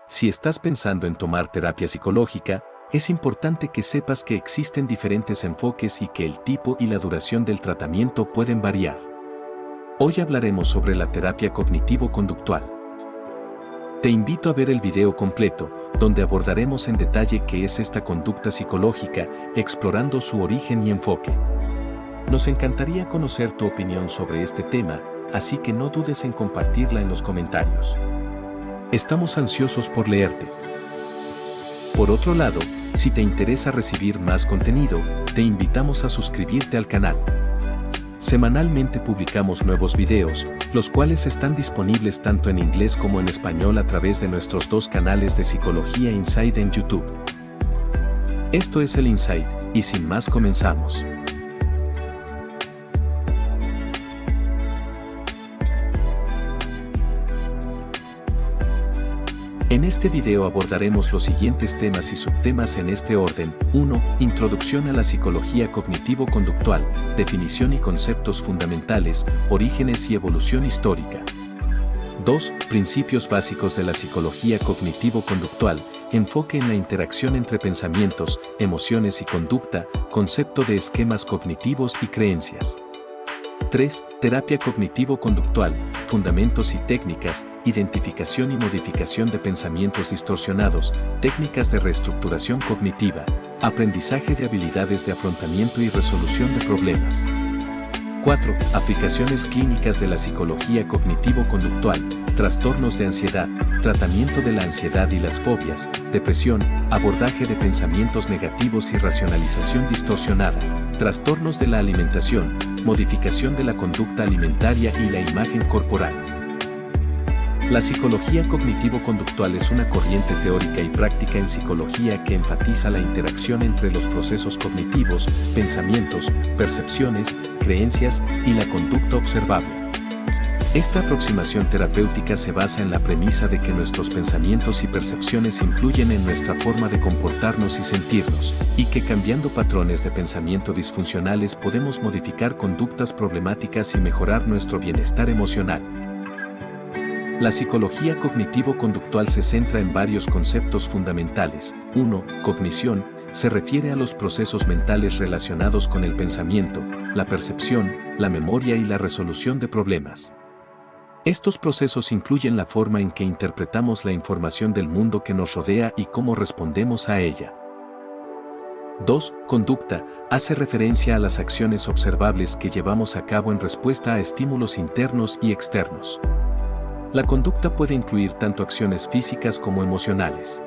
Si estás pensando en tomar terapia psicológica, es importante que sepas que existen diferentes enfoques y que el tipo y la duración del tratamiento pueden variar. Hoy hablaremos sobre la terapia cognitivo-conductual. Te invito a ver el video completo, donde abordaremos en detalle qué es esta conducta psicológica, explorando su origen y enfoque. Nos encantaría conocer tu opinión sobre este tema, así que no dudes en compartirla en los comentarios. Estamos ansiosos por leerte. Por otro lado, si te interesa recibir más contenido, te invitamos a suscribirte al canal. Semanalmente publicamos nuevos videos, los cuales están disponibles tanto en inglés como en español a través de nuestros dos canales de Psicología Inside en YouTube. Esto es el Inside, y sin más comenzamos. En este video abordaremos los siguientes temas y subtemas en este orden. 1. Introducción a la psicología cognitivo-conductual, definición y conceptos fundamentales, orígenes y evolución histórica. 2. Principios básicos de la psicología cognitivo-conductual, enfoque en la interacción entre pensamientos, emociones y conducta, concepto de esquemas cognitivos y creencias. 3. Terapia cognitivo-conductual, fundamentos y técnicas, identificación y modificación de pensamientos distorsionados, técnicas de reestructuración cognitiva, aprendizaje de habilidades de afrontamiento y resolución de problemas. 4. Aplicaciones clínicas de la psicología cognitivo-conductual, trastornos de ansiedad, tratamiento de la ansiedad y las fobias, depresión, abordaje de pensamientos negativos y racionalización distorsionada, trastornos de la alimentación, modificación de la conducta alimentaria y la imagen corporal. La psicología cognitivo-conductual es una corriente teórica y práctica en psicología que enfatiza la interacción entre los procesos cognitivos, pensamientos, percepciones, creencias y la conducta observable. Esta aproximación terapéutica se basa en la premisa de que nuestros pensamientos y percepciones influyen en nuestra forma de comportarnos y sentirnos, y que cambiando patrones de pensamiento disfuncionales podemos modificar conductas problemáticas y mejorar nuestro bienestar emocional. La psicología cognitivo-conductual se centra en varios conceptos fundamentales. 1. Cognición, se refiere a los procesos mentales relacionados con el pensamiento, la percepción, la memoria y la resolución de problemas. Estos procesos incluyen la forma en que interpretamos la información del mundo que nos rodea y cómo respondemos a ella. 2. Conducta, hace referencia a las acciones observables que llevamos a cabo en respuesta a estímulos internos y externos. La conducta puede incluir tanto acciones físicas como emocionales.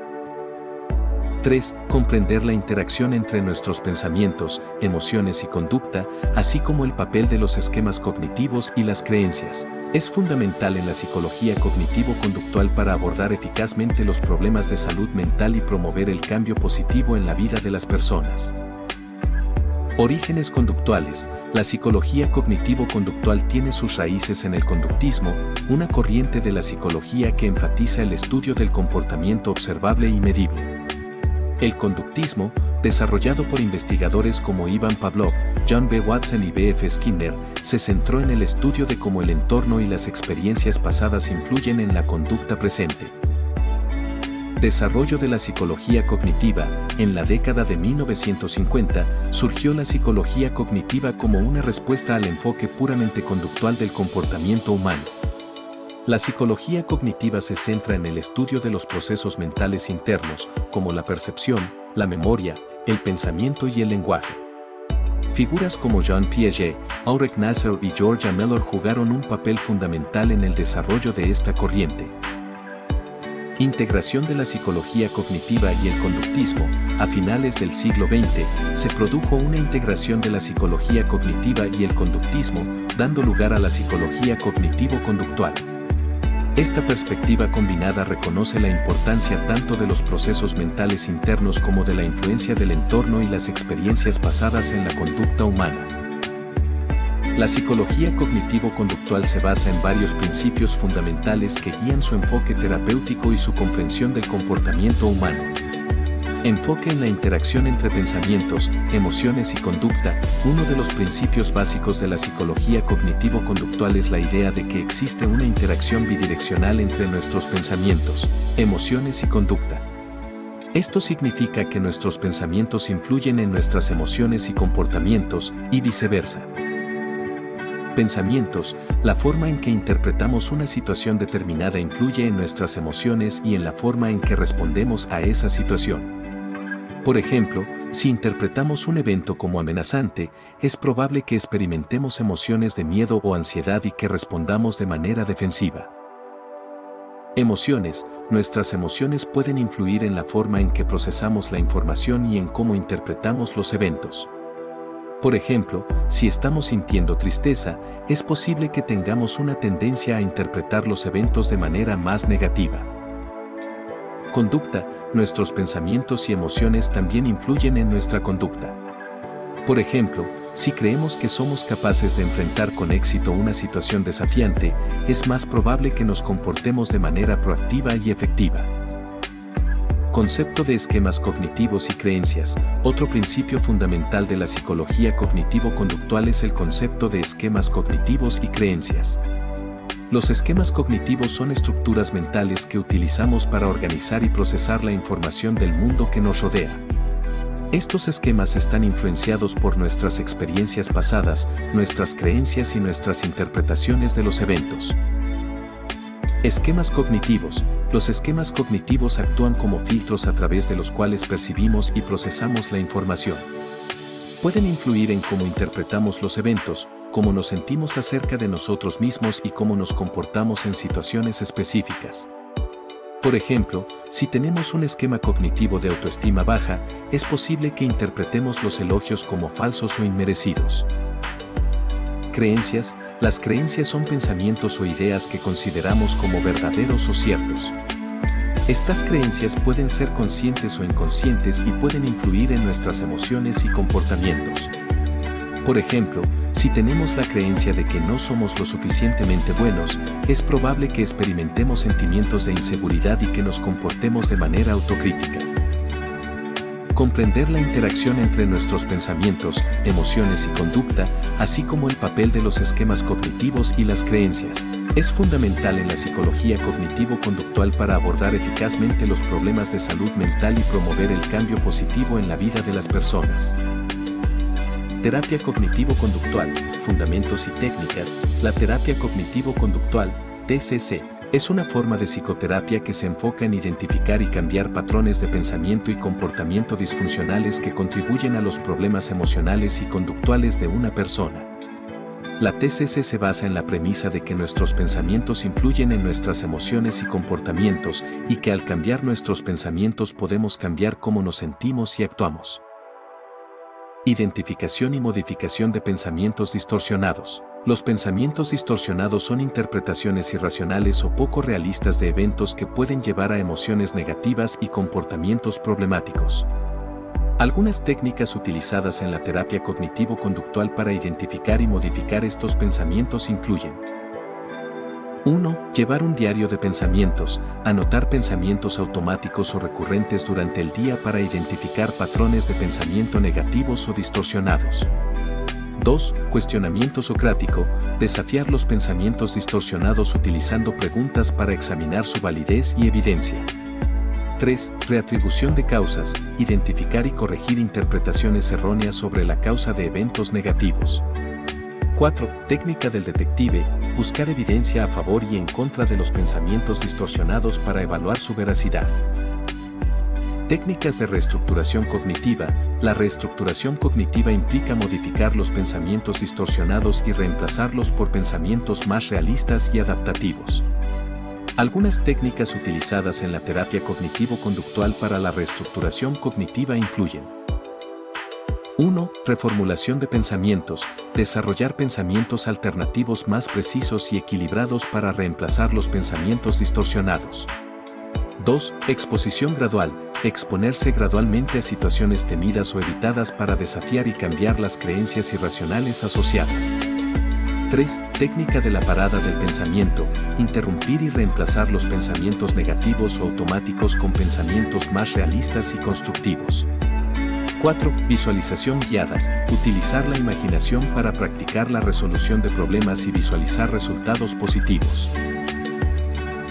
3. Comprender la interacción entre nuestros pensamientos, emociones y conducta, así como el papel de los esquemas cognitivos y las creencias. Es fundamental en la psicología cognitivo-conductual para abordar eficazmente los problemas de salud mental y promover el cambio positivo en la vida de las personas. Orígenes conductuales. La psicología cognitivo-conductual tiene sus raíces en el conductismo, una corriente de la psicología que enfatiza el estudio del comportamiento observable y medible. El conductismo, desarrollado por investigadores como Ivan Pavlov, John B. Watson y B. F. Skinner, se centró en el estudio de cómo el entorno y las experiencias pasadas influyen en la conducta presente. Desarrollo de la psicología cognitiva. En la década de 1950, surgió la psicología cognitiva como una respuesta al enfoque puramente conductual del comportamiento humano. La psicología cognitiva se centra en el estudio de los procesos mentales internos, como la percepción, la memoria, el pensamiento y el lenguaje. Figuras como Jean Piaget, Ulrich Nassau y Georgia Mellor jugaron un papel fundamental en el desarrollo de esta corriente. Integración de la psicología cognitiva y el conductismo. A finales del siglo XX, se produjo una integración de la psicología cognitiva y el conductismo, dando lugar a la psicología cognitivo-conductual. Esta perspectiva combinada reconoce la importancia tanto de los procesos mentales internos como de la influencia del entorno y las experiencias pasadas en la conducta humana. La psicología cognitivo-conductual se basa en varios principios fundamentales que guían su enfoque terapéutico y su comprensión del comportamiento humano. Enfoque en la interacción entre pensamientos, emociones y conducta. Uno de los principios básicos de la psicología cognitivo-conductual es la idea de que existe una interacción bidireccional entre nuestros pensamientos, emociones y conducta. Esto significa que nuestros pensamientos influyen en nuestras emociones y comportamientos, y viceversa. Pensamientos, la forma en que interpretamos una situación determinada influye en nuestras emociones y en la forma en que respondemos a esa situación. Por ejemplo, si interpretamos un evento como amenazante, es probable que experimentemos emociones de miedo o ansiedad y que respondamos de manera defensiva. Emociones, nuestras emociones pueden influir en la forma en que procesamos la información y en cómo interpretamos los eventos. Por ejemplo, si estamos sintiendo tristeza, es posible que tengamos una tendencia a interpretar los eventos de manera más negativa. Conducta, nuestros pensamientos y emociones también influyen en nuestra conducta. Por ejemplo, si creemos que somos capaces de enfrentar con éxito una situación desafiante, es más probable que nos comportemos de manera proactiva y efectiva. Concepto de esquemas cognitivos y creencias. Otro principio fundamental de la psicología cognitivo-conductual es el concepto de esquemas cognitivos y creencias. Los esquemas cognitivos son estructuras mentales que utilizamos para organizar y procesar la información del mundo que nos rodea. Estos esquemas están influenciados por nuestras experiencias pasadas, nuestras creencias y nuestras interpretaciones de los eventos. Esquemas cognitivos. Los esquemas cognitivos actúan como filtros a través de los cuales percibimos y procesamos la información. Pueden influir en cómo interpretamos los eventos, cómo nos sentimos acerca de nosotros mismos y cómo nos comportamos en situaciones específicas. Por ejemplo, si tenemos un esquema cognitivo de autoestima baja, es posible que interpretemos los elogios como falsos o inmerecidos. Creencias. Las creencias son pensamientos o ideas que consideramos como verdaderos o ciertos. Estas creencias pueden ser conscientes o inconscientes y pueden influir en nuestras emociones y comportamientos. Por ejemplo, si tenemos la creencia de que no somos lo suficientemente buenos, es probable que experimentemos sentimientos de inseguridad y que nos comportemos de manera autocrítica. Comprender la interacción entre nuestros pensamientos, emociones y conducta, así como el papel de los esquemas cognitivos y las creencias, es fundamental en la psicología cognitivo-conductual para abordar eficazmente los problemas de salud mental y promover el cambio positivo en la vida de las personas. Terapia cognitivo-conductual, fundamentos y técnicas. La terapia cognitivo-conductual, TCC, es una forma de psicoterapia que se enfoca en identificar y cambiar patrones de pensamiento y comportamiento disfuncionales que contribuyen a los problemas emocionales y conductuales de una persona. La TCC se basa en la premisa de que nuestros pensamientos influyen en nuestras emociones y comportamientos, y que al cambiar nuestros pensamientos podemos cambiar cómo nos sentimos y actuamos. Identificación y modificación de pensamientos distorsionados. Los pensamientos distorsionados son interpretaciones irracionales o poco realistas de eventos que pueden llevar a emociones negativas y comportamientos problemáticos. Algunas técnicas utilizadas en la terapia cognitivo-conductual para identificar y modificar estos pensamientos incluyen: 1. Llevar un diario de pensamientos. Anotar pensamientos automáticos o recurrentes durante el día para identificar patrones de pensamiento negativos o distorsionados. 2. Cuestionamiento socrático. Desafiar los pensamientos distorsionados utilizando preguntas para examinar su validez y evidencia. 3. Reatribución de causas. Identificar y corregir interpretaciones erróneas sobre la causa de eventos negativos. 4. Técnica del detective. Buscar evidencia a favor y en contra de los pensamientos distorsionados para evaluar su veracidad. Técnicas de reestructuración cognitiva. La reestructuración cognitiva implica modificar los pensamientos distorsionados y reemplazarlos por pensamientos más realistas y adaptativos. Algunas técnicas utilizadas en la terapia cognitivo-conductual para la reestructuración cognitiva incluyen: 1. Reformulación de pensamientos. Desarrollar pensamientos alternativos más precisos y equilibrados para reemplazar los pensamientos distorsionados. 2. Exposición gradual. Exponerse gradualmente a situaciones temidas o evitadas para desafiar y cambiar las creencias irracionales asociadas. 3. técnica de la parada del pensamiento, interrumpir y reemplazar los pensamientos negativos o automáticos con pensamientos más realistas y constructivos. 4. Visualización guiada, utilizar la imaginación para practicar la resolución de problemas y visualizar resultados positivos.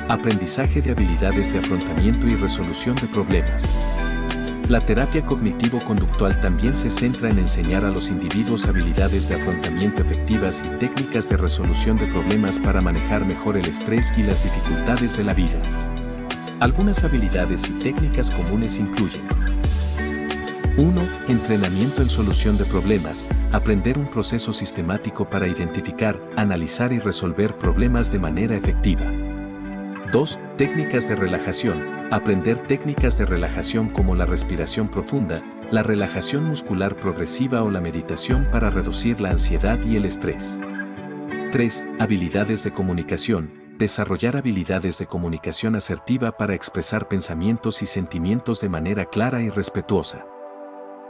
Aprendizaje de habilidades de afrontamiento y resolución de problemas. La terapia cognitivo-conductual también se centra en enseñar a los individuos habilidades de afrontamiento efectivas y técnicas de resolución de problemas para manejar mejor el estrés y las dificultades de la vida. Algunas habilidades y técnicas comunes incluyen: 1. Entrenamiento en solución de problemas, aprender un proceso sistemático para identificar, analizar y resolver problemas de manera efectiva. 2. Técnicas de relajación. Aprender técnicas de relajación como la respiración profunda, la relajación muscular progresiva o la meditación para reducir la ansiedad y el estrés. 3. Habilidades de comunicación. Desarrollar habilidades de comunicación asertiva para expresar pensamientos y sentimientos de manera clara y respetuosa.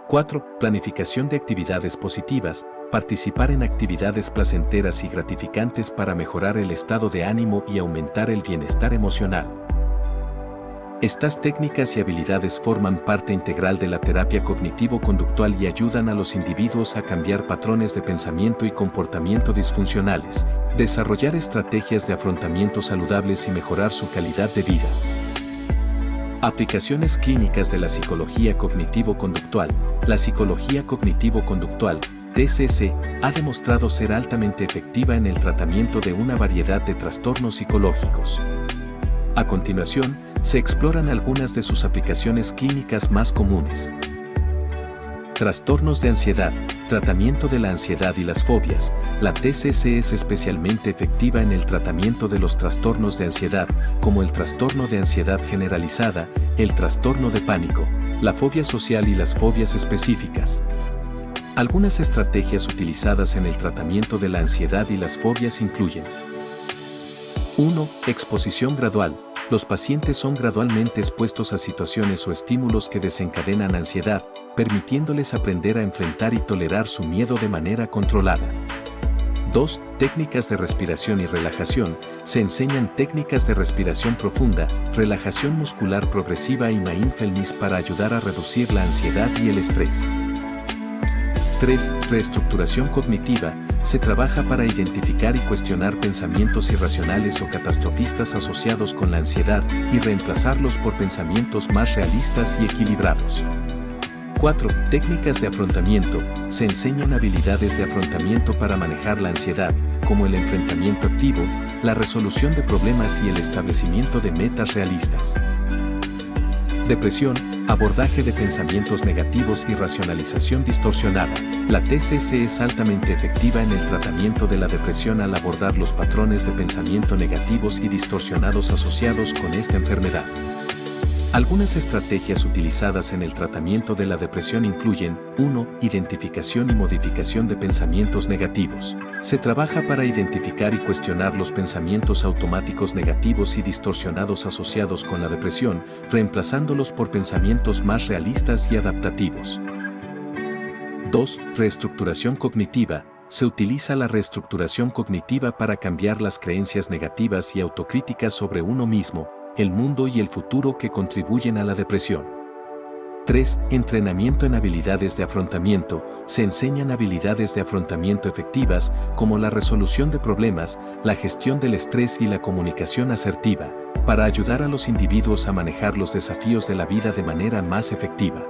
4. Planificación de actividades positivas. Participar en actividades placenteras y gratificantes para mejorar el estado de ánimo y aumentar el bienestar emocional. Estas técnicas y habilidades forman parte integral de la terapia cognitivo-conductual y ayudan a los individuos a cambiar patrones de pensamiento y comportamiento disfuncionales, desarrollar estrategias de afrontamiento saludables y mejorar su calidad de vida. Aplicaciones clínicas de la psicología cognitivo-conductual. La psicología cognitivo-conductual, TCC, ha demostrado ser altamente efectiva en el tratamiento de una variedad de trastornos psicológicos. A continuación, se exploran algunas de sus aplicaciones clínicas más comunes. Trastornos de ansiedad. Tratamiento de la ansiedad y las fobias. La TCC es especialmente efectiva en el tratamiento de los trastornos de ansiedad, como el trastorno de ansiedad generalizada, el trastorno de pánico, la fobia social y las fobias específicas. Algunas estrategias utilizadas en el tratamiento de la ansiedad y las fobias incluyen: 1. Exposición gradual. Los pacientes son gradualmente expuestos a situaciones o estímulos que desencadenan ansiedad, permitiéndoles aprender a enfrentar y tolerar su miedo de manera controlada. 2. Técnicas de respiración y relajación. Se enseñan técnicas de respiración profunda, relajación muscular progresiva y mindfulness para ayudar a reducir la ansiedad y el estrés. 3. Reestructuración cognitiva. Se trabaja para identificar y cuestionar pensamientos irracionales o catastrofistas asociados con la ansiedad y reemplazarlos por pensamientos más realistas y equilibrados. 4. Técnicas de afrontamiento. Se enseñan habilidades de afrontamiento para manejar la ansiedad, como el enfrentamiento activo, la resolución de problemas y el establecimiento de metas realistas. Depresión, abordaje de pensamientos negativos y racionalización distorsionada. La TCC es altamente efectiva en el tratamiento de la depresión al abordar los patrones de pensamiento negativos y distorsionados asociados con esta enfermedad. Algunas estrategias utilizadas en el tratamiento de la depresión incluyen: 1. Identificación y modificación de pensamientos negativos. Se trabaja para identificar y cuestionar los pensamientos automáticos negativos y distorsionados asociados con la depresión, reemplazándolos por pensamientos más realistas y adaptativos. 2. Reestructuración cognitiva. Se utiliza la reestructuración cognitiva para cambiar las creencias negativas y autocríticas sobre uno mismo, el mundo y el futuro que contribuyen a la depresión. 3. Entrenamiento en habilidades de afrontamiento. Se enseñan habilidades de afrontamiento efectivas, como la resolución de problemas, la gestión del estrés y la comunicación asertiva, para ayudar a los individuos a manejar los desafíos de la vida de manera más efectiva.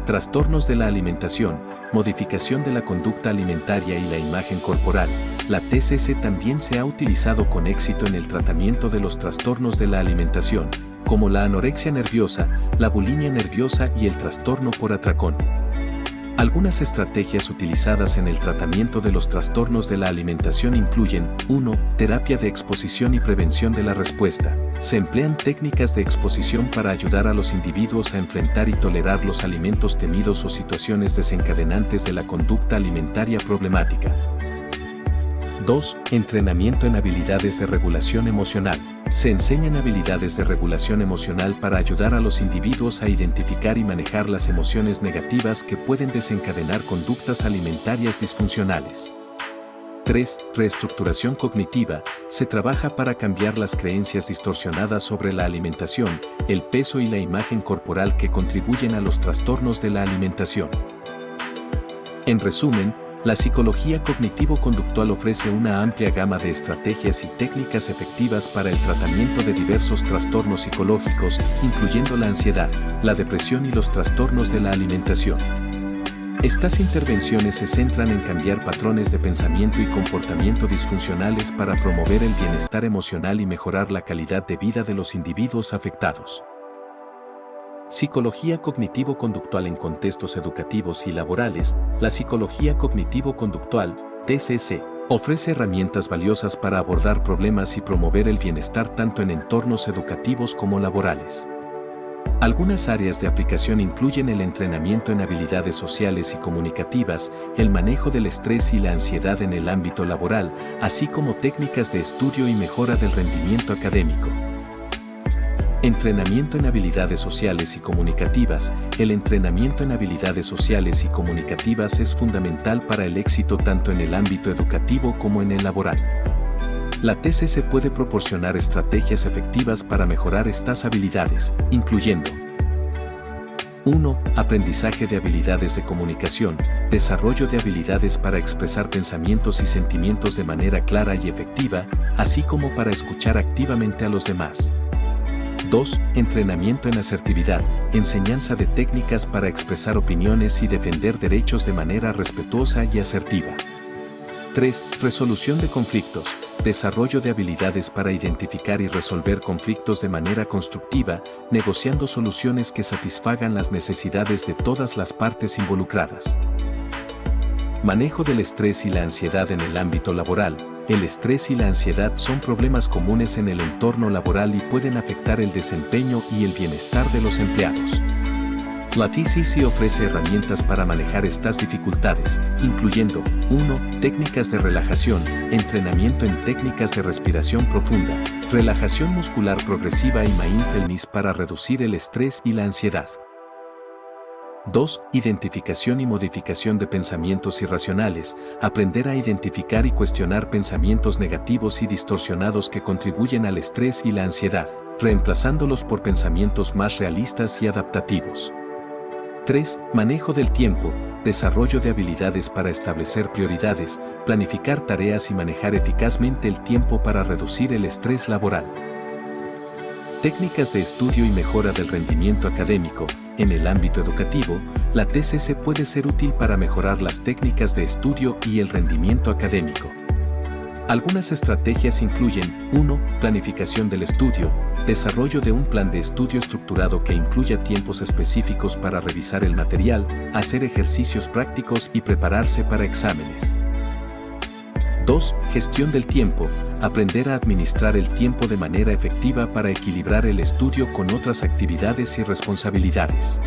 Trastornos de la alimentación, modificación de la conducta alimentaria y la imagen corporal. La TCC también se ha utilizado con éxito en el tratamiento de los trastornos de la alimentación, como la anorexia nerviosa, la bulimia nerviosa y el trastorno por atracón. Algunas estrategias utilizadas en el tratamiento de los trastornos de la alimentación incluyen: 1. Terapia de exposición y prevención de la respuesta. Se emplean técnicas de exposición para ayudar a los individuos a enfrentar y tolerar los alimentos temidos o situaciones desencadenantes de la conducta alimentaria problemática. 2. Entrenamiento en habilidades de regulación emocional. Se enseñan habilidades de regulación emocional para ayudar a los individuos a identificar y manejar las emociones negativas que pueden desencadenar conductas alimentarias disfuncionales. 3. Reestructuración cognitiva. Se trabaja para cambiar las creencias distorsionadas sobre la alimentación, el peso y la imagen corporal que contribuyen a los trastornos de la alimentación. En resumen, la psicología cognitivo-conductual ofrece una amplia gama de estrategias y técnicas efectivas para el tratamiento de diversos trastornos psicológicos, incluyendo la ansiedad, la depresión y los trastornos de la alimentación. Estas intervenciones se centran en cambiar patrones de pensamiento y comportamiento disfuncionales para promover el bienestar emocional y mejorar la calidad de vida de los individuos afectados. Psicología cognitivo-conductual en contextos educativos y laborales. La psicología cognitivo-conductual, TCC, ofrece herramientas valiosas para abordar problemas y promover el bienestar tanto en entornos educativos como laborales. Algunas áreas de aplicación incluyen el entrenamiento en habilidades sociales y comunicativas, el manejo del estrés y la ansiedad en el ámbito laboral, así como técnicas de estudio y mejora del rendimiento académico. Entrenamiento en habilidades sociales y comunicativas. El entrenamiento en habilidades sociales y comunicativas es fundamental para el éxito tanto en el ámbito educativo como en el laboral. La TCC puede proporcionar estrategias efectivas para mejorar estas habilidades, incluyendo 1. Aprendizaje de habilidades de comunicación, desarrollo de habilidades para expresar pensamientos y sentimientos de manera clara y efectiva, así como para escuchar activamente a los demás. 2. Entrenamiento en asertividad, enseñanza de técnicas para expresar opiniones y defender derechos de manera respetuosa y asertiva. 3. Resolución de conflictos, desarrollo de habilidades para identificar y resolver conflictos de manera constructiva, negociando soluciones que satisfagan las necesidades de todas las partes involucradas. Manejo del estrés y la ansiedad en el ámbito laboral. El estrés y la ansiedad son problemas comunes en el entorno laboral y pueden afectar el desempeño y el bienestar de los empleados. La TCC ofrece herramientas para manejar estas dificultades, incluyendo 1. Técnicas de relajación, entrenamiento en técnicas de respiración profunda, relajación muscular progresiva y mindfulness para reducir el estrés y la ansiedad. 2. Identificación y modificación de pensamientos irracionales, aprender a identificar y cuestionar pensamientos negativos y distorsionados que contribuyen al estrés y la ansiedad, reemplazándolos por pensamientos más realistas y adaptativos. 3. Manejo del tiempo, desarrollo de habilidades para establecer prioridades, planificar tareas y manejar eficazmente el tiempo para reducir el estrés laboral. Técnicas de estudio y mejora del rendimiento académico. En el ámbito educativo, la TCC puede ser útil para mejorar las técnicas de estudio y el rendimiento académico. Algunas estrategias incluyen 1. Planificación del estudio, desarrollo de un plan de estudio estructurado que incluya tiempos específicos para revisar el material, hacer ejercicios prácticos y prepararse para exámenes. 2. Gestión del tiempo, aprender a administrar el tiempo de manera efectiva para equilibrar el estudio con otras actividades y responsabilidades.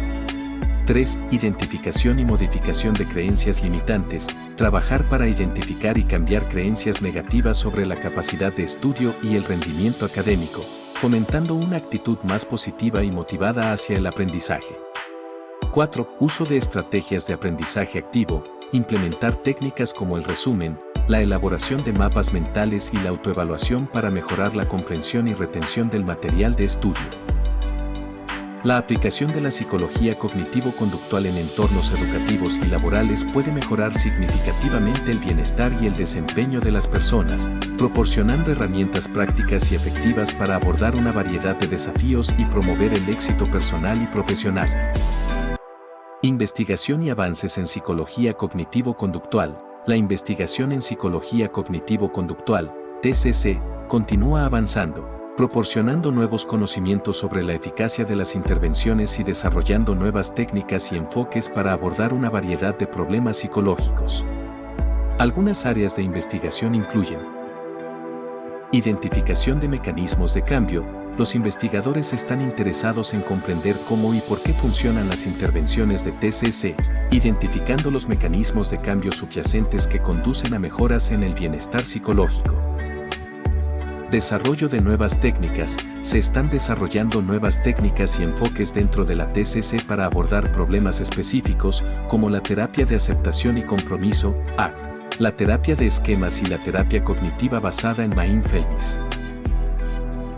3. Identificación y modificación de creencias limitantes, trabajar para identificar y cambiar creencias negativas sobre la capacidad de estudio y el rendimiento académico, fomentando una actitud más positiva y motivada hacia el aprendizaje. 4. Uso de estrategias de aprendizaje activo, implementar técnicas como el resumen, la elaboración de mapas mentales y la autoevaluación para mejorar la comprensión y retención del material de estudio. La aplicación de la psicología cognitivo-conductual en entornos educativos y laborales puede mejorar significativamente el bienestar y el desempeño de las personas, proporcionando herramientas prácticas y efectivas para abordar una variedad de desafíos y promover el éxito personal y profesional. Investigación y avances en psicología cognitivo-conductual. La investigación en psicología cognitivo-conductual, TCC, continúa avanzando, proporcionando nuevos conocimientos sobre la eficacia de las intervenciones y desarrollando nuevas técnicas y enfoques para abordar una variedad de problemas psicológicos. Algunas áreas de investigación incluyen identificación de mecanismos de cambio. Los investigadores están interesados en comprender cómo y por qué funcionan las intervenciones de TCC, identificando los mecanismos de cambio subyacentes que conducen a mejoras en el bienestar psicológico. Desarrollo de nuevas técnicas. Se están desarrollando nuevas técnicas y enfoques dentro de la TCC para abordar problemas específicos, como la terapia de aceptación y compromiso, ACT, la terapia de esquemas y la terapia cognitiva basada en Mindfulness.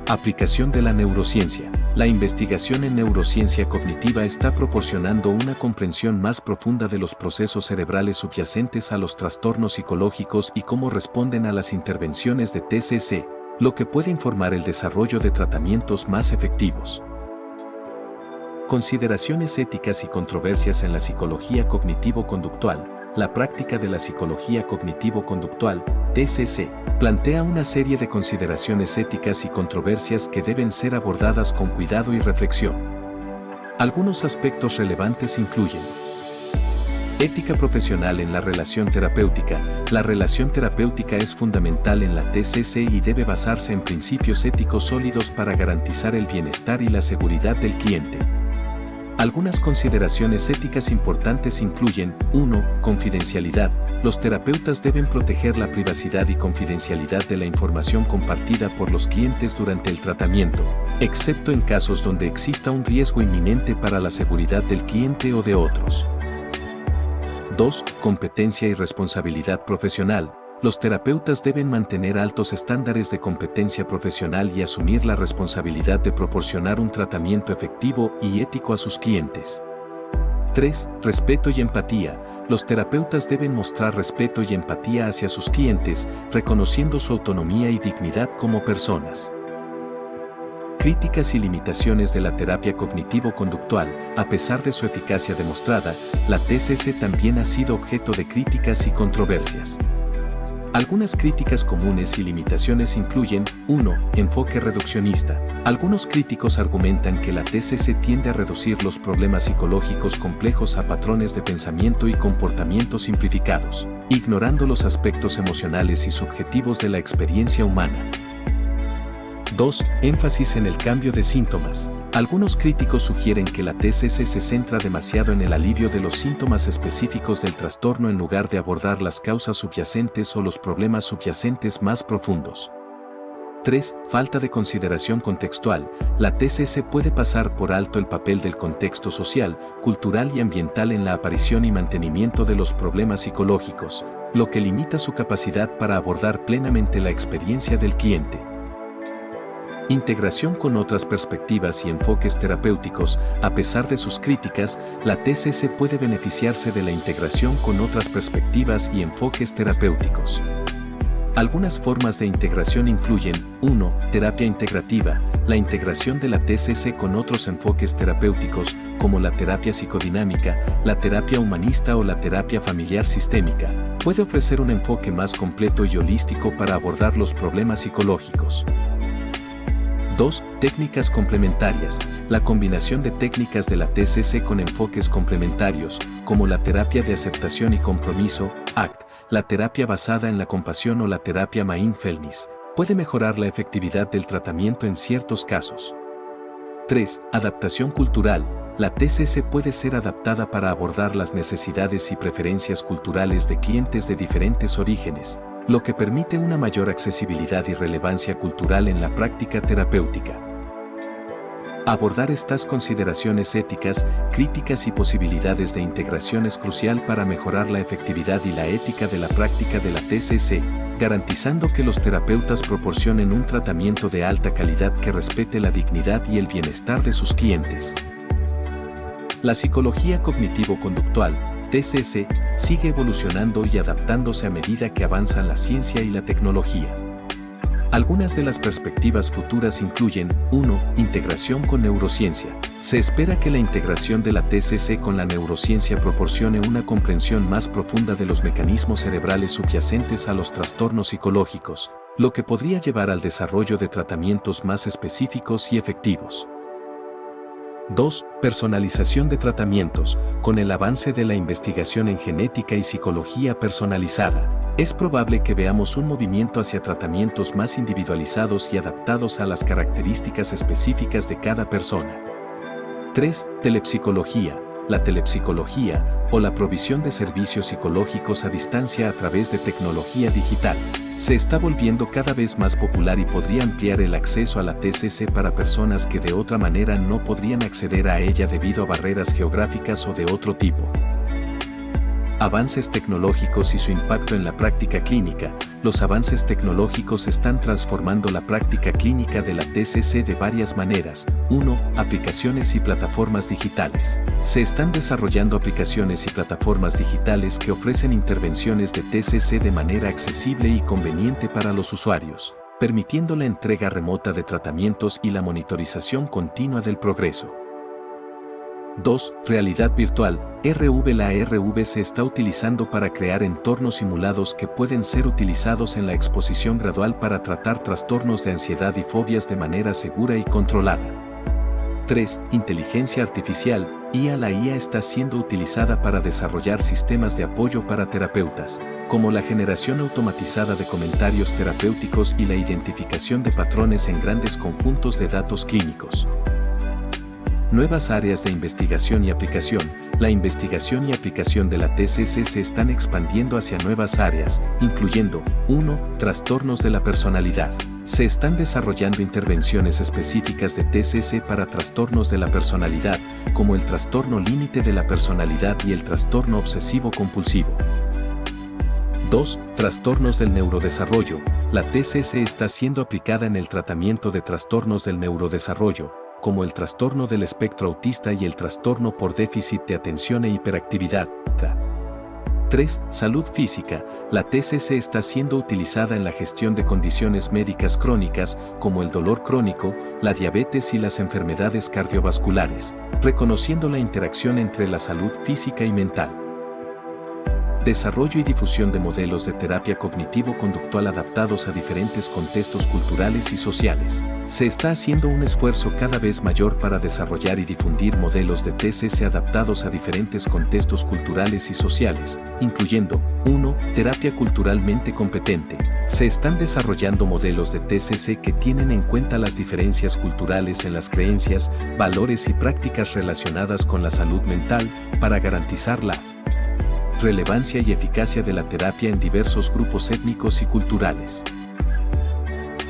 Aplicación de la neurociencia. La investigación en neurociencia cognitiva está proporcionando una comprensión más profunda de los procesos cerebrales subyacentes a los trastornos psicológicos y cómo responden a las intervenciones de TCC, lo que puede informar el desarrollo de tratamientos más efectivos. Consideraciones éticas y controversias en la psicología cognitivo-conductual. La práctica de la psicología cognitivo-conductual, TCC, plantea una serie de consideraciones éticas y controversias que deben ser abordadas con cuidado y reflexión. Algunos aspectos relevantes incluyen: ética profesional en la relación terapéutica. La relación terapéutica es fundamental en la TCC y debe basarse en principios éticos sólidos para garantizar el bienestar y la seguridad del cliente. Algunas consideraciones éticas importantes incluyen: 1. Confidencialidad. Los terapeutas deben proteger la privacidad y confidencialidad de la información compartida por los clientes durante el tratamiento, excepto en casos donde exista un riesgo inminente para la seguridad del cliente o de otros. 2. Competencia y responsabilidad profesional. Los terapeutas deben mantener altos estándares de competencia profesional y asumir la responsabilidad de proporcionar un tratamiento efectivo y ético a sus clientes. 3. Respeto y empatía. Los terapeutas deben mostrar respeto y empatía hacia sus clientes, reconociendo su autonomía y dignidad como personas. Críticas y limitaciones de la terapia cognitivo-conductual. A pesar de su eficacia demostrada, la TCC también ha sido objeto de críticas y controversias. Algunas críticas comunes y limitaciones incluyen: 1. Enfoque reduccionista. Algunos críticos argumentan que la TCC tiende a reducir los problemas psicológicos complejos a patrones de pensamiento y comportamiento simplificados, ignorando los aspectos emocionales y subjetivos de la experiencia humana. 2. Énfasis en el cambio de síntomas. Algunos críticos sugieren que la TCC se centra demasiado en el alivio de los síntomas específicos del trastorno en lugar de abordar las causas subyacentes o los problemas subyacentes más profundos. 3. Falta de consideración contextual. La TCC puede pasar por alto el papel del contexto social, cultural y ambiental en la aparición y mantenimiento de los problemas psicológicos, lo que limita su capacidad para abordar plenamente la experiencia del cliente. Integración con otras perspectivas y enfoques terapéuticos. A pesar de sus críticas, la TCC puede beneficiarse de la integración con otras perspectivas y enfoques terapéuticos. Algunas formas de integración incluyen: 1. Terapia integrativa. La integración de la TCC con otros enfoques terapéuticos, como la terapia psicodinámica, la terapia humanista o la terapia familiar sistémica, puede ofrecer un enfoque más completo y holístico para abordar los problemas psicológicos. 2. Técnicas complementarias. La combinación de técnicas de la TCC con enfoques complementarios, como la terapia de aceptación y compromiso, ACT, la terapia basada en la compasión o la terapia Mindfulness, puede mejorar la efectividad del tratamiento en ciertos casos. 3. Adaptación cultural. La TCC puede ser adaptada para abordar las necesidades y preferencias culturales de clientes de diferentes orígenes, lo que permite una mayor accesibilidad y relevancia cultural en la práctica terapéutica. Abordar estas consideraciones éticas, críticas y posibilidades de integración es crucial para mejorar la efectividad y la ética de la práctica de la TCC, garantizando que los terapeutas proporcionen un tratamiento de alta calidad que respete la dignidad y el bienestar de sus clientes. La psicología cognitivo-conductual, TCC, sigue evolucionando y adaptándose a medida que avanzan la ciencia y la tecnología. Algunas de las perspectivas futuras incluyen: 1. Integración con neurociencia. Se espera que la integración de la TCC con la neurociencia proporcione una comprensión más profunda de los mecanismos cerebrales subyacentes a los trastornos psicológicos, lo que podría llevar al desarrollo de tratamientos más específicos y efectivos. 2. Personalización de tratamientos. Con el avance de la investigación en genética y psicología personalizada, es probable que veamos un movimiento hacia tratamientos más individualizados y adaptados a las características específicas de cada persona. 3. Telepsicología. La telepsicología, o la provisión de servicios psicológicos a distancia a través de tecnología digital, se está volviendo cada vez más popular y podría ampliar el acceso a la TCC para personas que de otra manera no podrían acceder a ella debido a barreras geográficas o de otro tipo. Avances tecnológicos y su impacto en la práctica clínica. Los avances tecnológicos están transformando la práctica clínica de la TCC de varias maneras. 1. Aplicaciones y plataformas digitales. Se están desarrollando aplicaciones y plataformas digitales que ofrecen intervenciones de TCC de manera accesible y conveniente para los usuarios, permitiendo la entrega remota de tratamientos y la monitorización continua del progreso. 2. Realidad virtual. La RV se está utilizando para crear entornos simulados que pueden ser utilizados en la exposición gradual para tratar trastornos de ansiedad y fobias de manera segura y controlada. 3. Inteligencia artificial. La IA está siendo utilizada para desarrollar sistemas de apoyo para terapeutas, como la generación automatizada de comentarios terapéuticos y la identificación de patrones en grandes conjuntos de datos clínicos. Nuevas áreas de investigación y aplicación. La investigación y aplicación de la TCC se están expandiendo hacia nuevas áreas, incluyendo 1. Trastornos de la personalidad. Se están desarrollando intervenciones específicas de TCC para trastornos de la personalidad, como el trastorno límite de la personalidad y el trastorno obsesivo-compulsivo. 2. Trastornos del neurodesarrollo. La TCC está siendo aplicada en el tratamiento de trastornos del neurodesarrollo, como el trastorno del espectro autista y el trastorno por déficit de atención e hiperactividad. 3. Salud física. La TCC está siendo utilizada en la gestión de condiciones médicas crónicas, como el dolor crónico, la diabetes y las enfermedades cardiovasculares, reconociendo la interacción entre la salud física y mental. Desarrollo y difusión de modelos de terapia cognitivo-conductual adaptados a diferentes contextos culturales y sociales. Se está haciendo un esfuerzo cada vez mayor para desarrollar y difundir modelos de TCC adaptados a diferentes contextos culturales y sociales, incluyendo 1. Terapia culturalmente competente. Se están desarrollando modelos de TCC que tienen en cuenta las diferencias culturales en las creencias, valores y prácticas relacionadas con la salud mental para garantizar la relevancia y eficacia de la terapia en diversos grupos étnicos y culturales.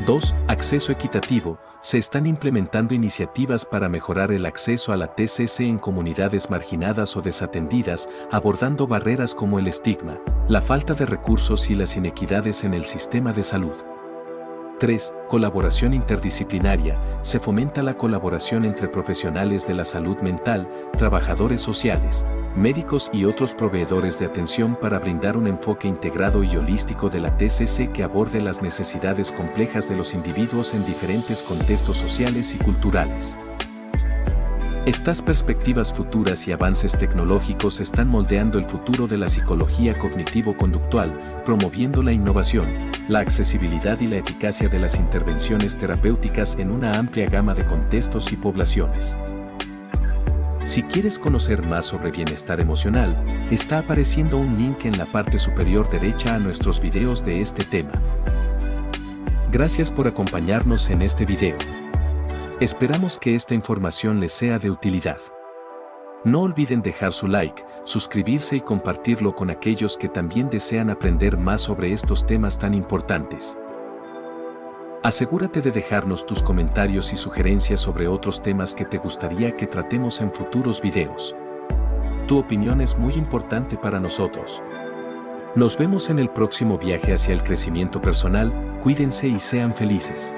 2. Acceso equitativo. Se están implementando iniciativas para mejorar el acceso a la TCC en comunidades marginadas o desatendidas, abordando barreras como el estigma, la falta de recursos y las inequidades en el sistema de salud. 3. Colaboración interdisciplinaria. Se fomenta la colaboración entre profesionales de la salud mental, trabajadores sociales, médicos y otros proveedores de atención para brindar un enfoque integrado y holístico de la TCC que aborde las necesidades complejas de los individuos en diferentes contextos sociales y culturales. Estas perspectivas futuras y avances tecnológicos están moldeando el futuro de la psicología cognitivo-conductual, promoviendo la innovación, la accesibilidad y la eficacia de las intervenciones terapéuticas en una amplia gama de contextos y poblaciones. Si quieres conocer más sobre bienestar emocional, está apareciendo un link en la parte superior derecha a nuestros videos de este tema. Gracias por acompañarnos en este video. Esperamos que esta información les sea de utilidad. No olviden dejar su like, suscribirse y compartirlo con aquellos que también desean aprender más sobre estos temas tan importantes. Asegúrate de dejarnos tus comentarios y sugerencias sobre otros temas que te gustaría que tratemos en futuros videos. Tu opinión es muy importante para nosotros. Nos vemos en el próximo viaje hacia el crecimiento personal. Cuídense y sean felices.